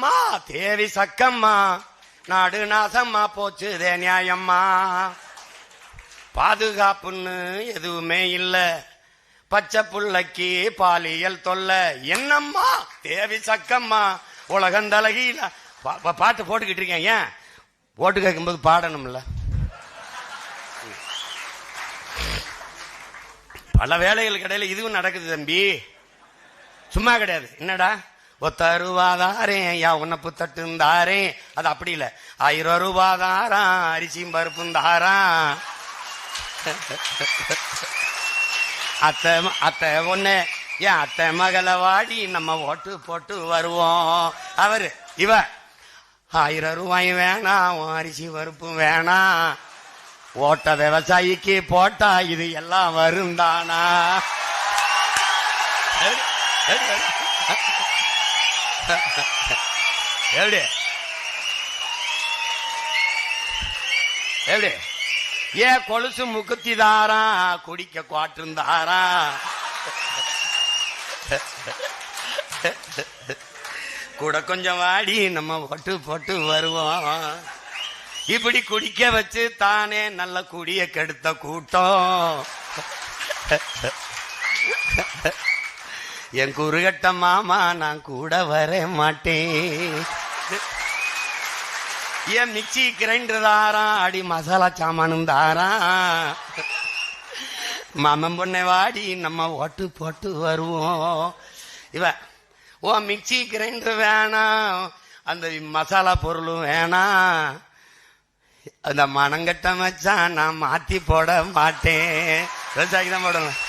என்னம்மா தேவி சக்கம்மா நாடு நாசம்மா போச்சுதே நியாயம்மா. பாதுகாப்புன்னு எதுவுமே இல்ல, பச்சை புள்ளைக்கு பாலியல் தொல்ல. என்னம்மா தேவி சக்கம்மா உலகம் தலகில. பாட்டு போட்டுக்கிட்டு இருக்கேன். ஏன் ஓட்டு கேட்கும்போது பாடணும்ல. பல வேலைகள் கிடையாது, இதுவும் நடக்குது தம்பி, சும்மா கிடையாது. என்னடா ஒத்தருவாதாரேன் யா உன்னப்பு தட்டுந்தாரேன், அது அப்படி இல்ல. 1000 ரூபாதாரான் அரிசியும் பருப்பும் தாரான். அத்தை ஒண்ணு ஏன் அத்தை மகளை வாடி நம்ம ஓட்டு போட்டு வருவோம். அவரு இவ 1000 ரூபாயும் வேணாம், அரிசி பருப்பும் வேணாம், ஓட்ட விவசாயிக்கு போட்டா இது எல்லாம் வரும் தானா. எப்படி எப்படி ஏன் கொலுசு முக்குத்தி தாரா குடிக்க குவாட்டுந்தாரா. கூட கொஞ்சம் வாடி நம்ம ஓட்டு போட்டு வருவோம். இப்படி குடிக்க வச்சு தானே நல்ல குடிய கெடுத்த கூட்டம். என் குறுகட்ட மாமா நான் கூட வர மாட்டேன். என் மிக்சி கிரைண்டர் தாரா அடி மசாலா சாமானும் தாரா. மாமன் பொண்ணை வாடி நம்ம ஓட்டு போட்டு வருவோம். இவ ஓ மிக்சி கிரைண்டர் வேணாம், அந்த மசாலா பொருளும் வேணாம், அந்த மனங்கட்ட மச்சான் நான் மாத்தி போட மாட்டேன். விவசாயிக்கு தான் போடணும்.